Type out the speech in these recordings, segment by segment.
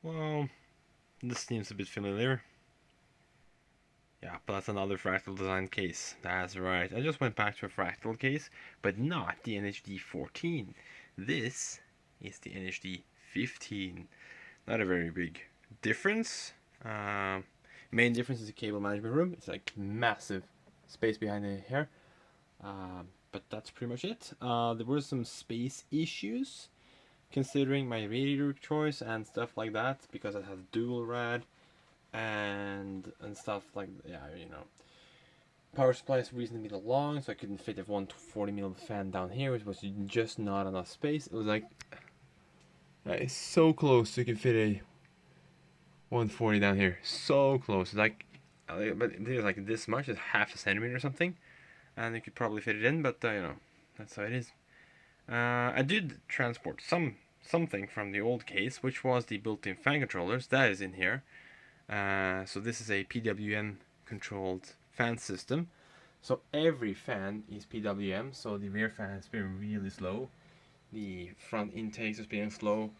Well, this seems a bit familiar. Yeah, but that's another Fractal Design case. That's right. I just went back to a Fractal case, but not the NHD 14. This is the NHD 15. Not a very big difference. Main difference is the cable management room. It's like massive space behind the hair. But that's pretty much it. There were some space issues considering my radiator choice and stuff like that because it has dual rad and stuff like, yeah, power supply is reasonably long, so I couldn't fit a 140 mm fan down here, which was just not enough space. It was like it's so close you can fit a 140 down here, so close, like, but there's like this much, it's half a centimeter or something, and you could probably fit it in, but that's how it is. I did transport something from the old case, which was the built-in fan controllers. That is in here. So this is a PWM controlled fan system. So every fan is PWM. So the rear fan has been really slow. The front intakes has been slow.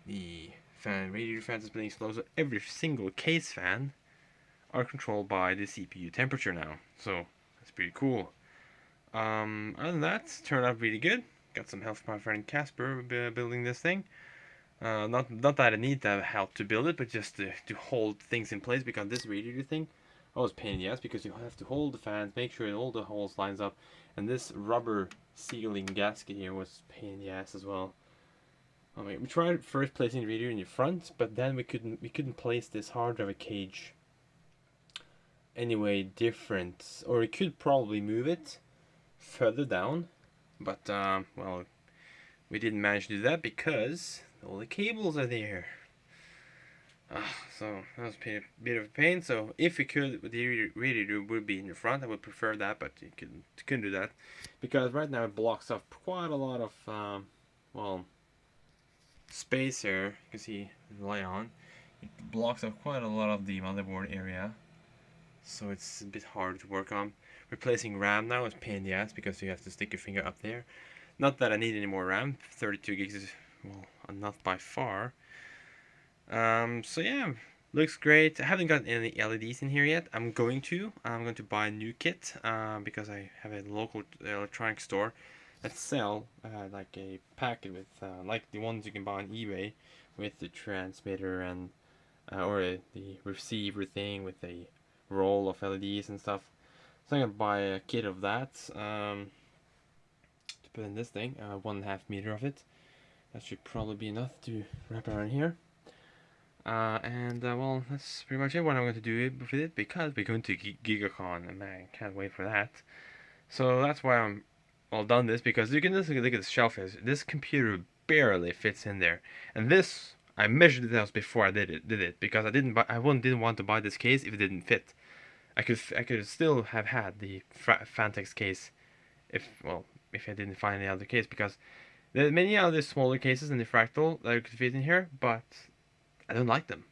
The radiator fans has been slow. So every single case fan are controlled by the CPU temperature now. So that's pretty cool. Other than that, turned out really good. Got some help from my friend Casper building this thing. Not that I need to help to build it, but just to hold things in place, because this radiator thing, was pain in the ass because you have to hold the fans, make sure all the holes lines up, and this rubber sealing gasket here was pain in the ass as well. We tried first placing the radiator in the front, but then we couldn't place this hard drive cage anyway different, or we could probably move it further down, but well, we didn't manage to do that because all the cables are there. So that was a bit of a pain. So if we could, the radiator would be in the front. I would prefer that, but you couldn't do that because right now it blocks off quite a lot of well, space here. You can see the light on. It blocks off quite a lot of the motherboard area, so it's a bit hard to work on. Replacing RAM now is pain in the ass because you have to stick your finger up there. Not that I need any more RAM. 32 gigs is, well, enough by far. So yeah, looks great. I haven't got any LEDs in here yet. I'm going to. I'm going to buy a new kit because I have a local electronic store that sell like a packet with like the ones you can buy on eBay with the transmitter and or the receiver thing with a roll of LEDs and stuff. So I'm gonna buy a kit of that to put in this thing. 1.5 meter of it. That should probably be enough to wrap around here. Well, that's pretty much it. What I'm going to do with it because we're going to GigaCon, and man, can't wait for that. So that's why I'm well done this because you can just look at the shelf. This computer barely fits in there, and this I measured it out before I did it because didn't want to buy this case if it didn't fit. I could still have had the Phanteks case if I didn't find any other case because there are many other smaller cases in the Fractal that I could fit in here, but I don't like them.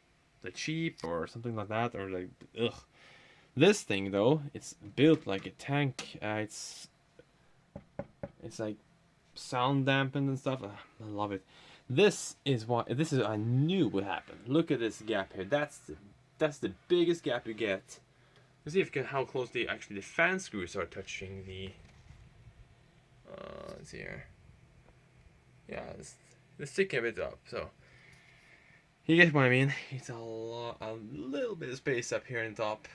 They're cheap or something like that, or like ugh. This thing though, it's built like a tank. It's like sound dampened and stuff. I love it. This is I knew would happen. Look at this gap here. That's the biggest gap you get. Let's see if you can how close the fan screws are touching the. Let's see here. Yeah, they're sticking a bit up. So you get what I mean. It's a little bit of space up here on top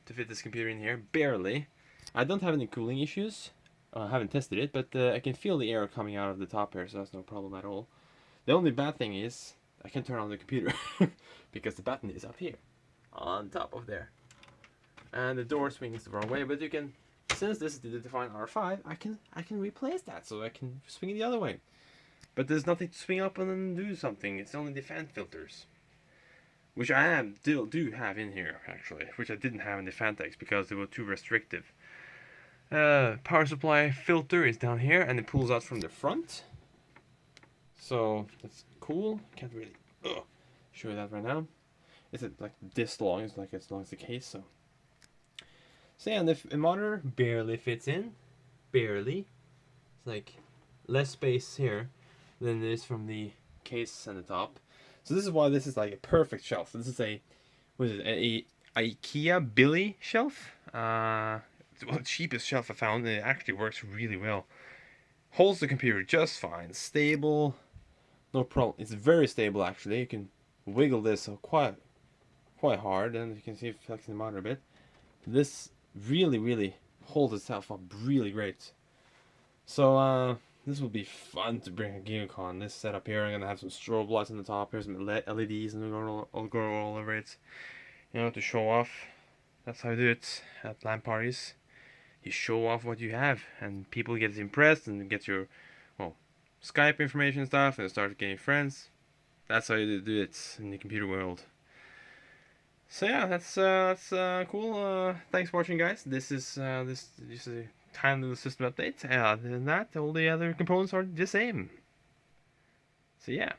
to fit this computer in here, barely. I don't have any cooling issues. I haven't tested it, but I can feel the air coming out of the top here, so that's no problem at all. The only bad thing is I can turn on the computer because the button is up here, on top of there, and the door swings the wrong way. But you can, since this is the Define R5, I can replace that, so I can swing it the other way. But there's nothing to swing up and do something. It's only the fan filters, which I still do have in here actually, which I didn't have in the Phanteks because they were too restrictive. Power supply filter is down here and it pulls out from the front, so that's cool. Can't really show you that right now. It's like this long. It's like as long as the case. So yeah, and the monitor barely fits in, barely. It's like less space here than there is from the case and the top. So this is why this is like a perfect shelf. This is a, what is it, a IKEA Billy shelf. It's the cheapest shelf I found, and it actually works really well. Holds the computer just fine, stable, no problem. It's very stable actually. You can wiggle this quite hard, and you can see it flexing the monitor a bit. This really holds itself up really great. So this will be fun to bring a GigaCon. This setup here, I'm gonna have some strobe lights on the top. Here's some LEDs, and I'll go all over it. You know, to show off. That's how I do it at LAN parties. You show off what you have, and people get impressed and get your, well, Skype information and stuff, and start getting friends. That's how you do it in the computer world. So yeah, that's cool. Thanks for watching, guys. This is a tiny little system update. Other than that, all the other components are the same. So yeah.